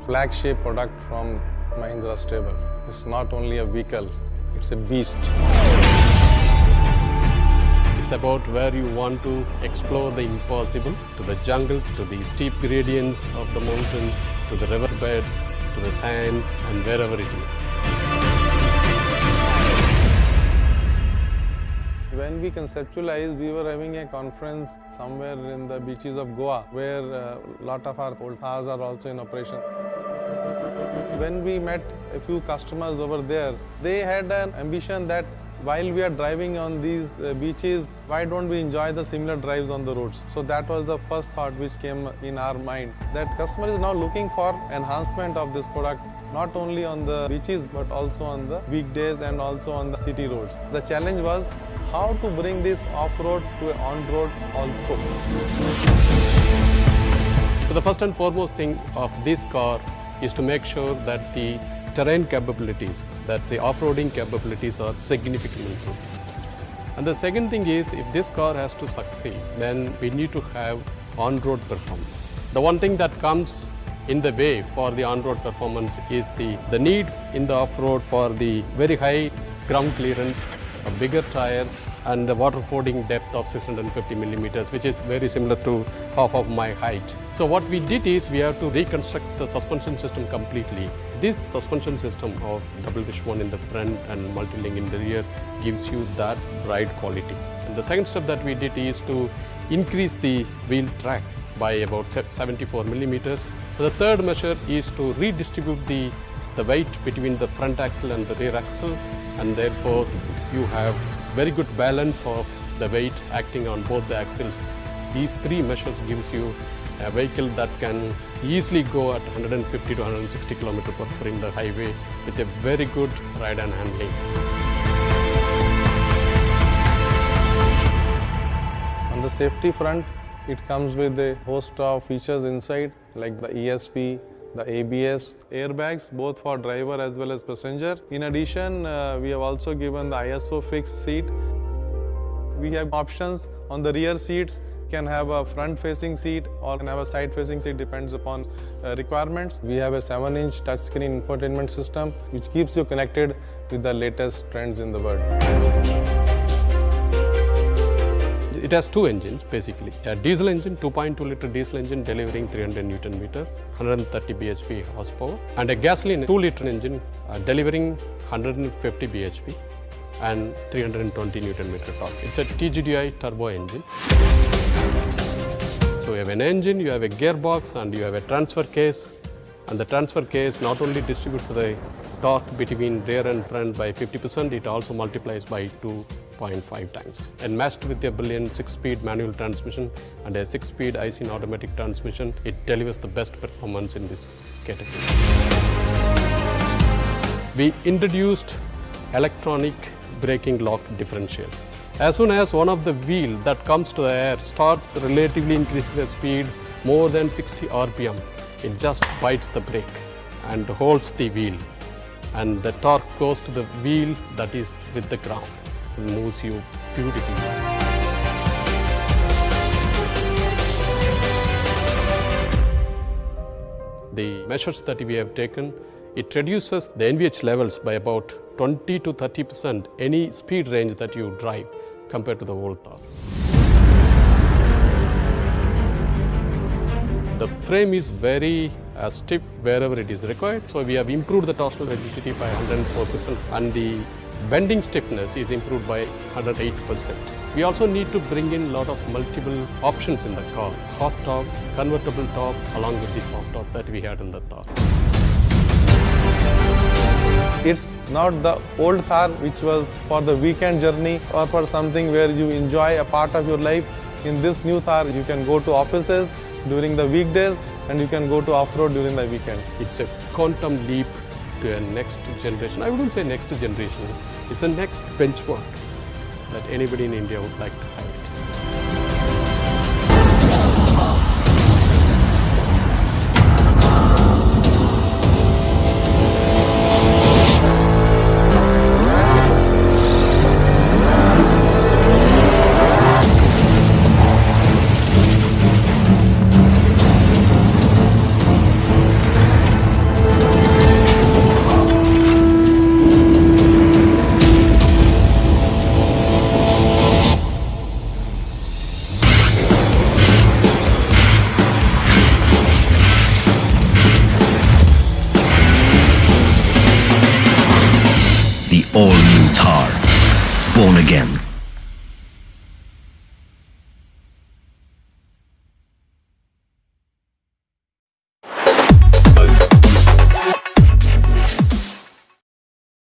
flagship product from Mahindra stable. It's not only a vehicle, it's a beast. It's about where you want to explore the impossible, to the jungles, to the steep gradients of the mountains, to the riverbeds, to the sands, and wherever it is. When we conceptualized, we were having a conference somewhere in the beaches of Goa, where a lot of our old Thars are also in operation. When we met a few customers over there, they had an ambition that while we are driving on these beaches, why don't we enjoy the similar drives on the roads? So that was the first thought which came in our mind, that customer is now looking for enhancement of this product, not only on the beaches but also on the weekdays and also on the city roads. The challenge was how to bring this off-road to on-road also. So the first and foremost thing of this car is to make sure that the terrain capabilities, that the off-roading capabilities are significantly improved. And the second thing is, if this car has to succeed, then we need to have on-road performance. The one thing that comes in the way for the on-road performance is the need in the off-road for the very high ground clearance, bigger tires, and the water fording depth of 650 millimeters, which is very similar to half of my height. So what we did is we have to reconstruct the suspension system completely. This suspension system of double wishbone in the front and multi-link in the rear gives you that ride quality. And the second step that we did is to increase the wheel track by about 74 millimeters. The third measure is to redistribute the weight between the front axle and the rear axle, and therefore you have very good balance of the weight acting on both the axles. These three measures gives you a vehicle that can easily go at 150 to 160 km per hour in the highway with a very good ride and handling. On the safety front, it comes with a host of features inside, like the ESP, the ABS, airbags, both for driver as well as passenger. In addition, we have also given the ISO fixed seat. We have options on the rear seats, can have a front-facing seat or can have a side-facing seat, depends upon requirements. We have a 7-inch touchscreen infotainment system, which keeps you connected with the latest trends in the world. It has two engines basically. A diesel engine, 2.2 liter diesel engine delivering 300 Newton meter, 130 bhp horsepower, and a gasoline 2 liter engine delivering 150 bhp and 320 Newton meter torque. It's a TGDI turbo engine. So you have an engine, you have a gearbox, and you have a transfer case. And the transfer case not only distributes the torque between rear and front by 50%, it also multiplies by 2.5 times. And matched with a brilliant 6-speed manual transmission and a 6-speed IC automatic transmission, it delivers the best performance in this category. We introduced electronic braking lock differential. As soon as one of the wheel that comes to the air starts relatively increasing the speed more than 60 RPM, it just bites the brake and holds the wheel, and the torque goes to the wheel that is with the ground and moves you beautifully. The measures that we have taken, it reduces the NVH levels by about 20 to 30% any speed range that you drive compared to the old Thar. The frame is very stiff wherever it is required, so we have improved the torsional rigidity by 104%, and the bending stiffness is improved by 108%. We also need to bring in a lot of multiple options in the car, hot top, convertible top, along with the soft top that we had in the Thar. It's not the old Thar which was for the weekend journey or for something where you enjoy a part of your life. In this new Thar, you can go to offices during the weekdays and you can go to off-road during the weekend. It's a quantum leap to a next generation. I wouldn't say next generation, it's the next benchmark that anybody in India would like to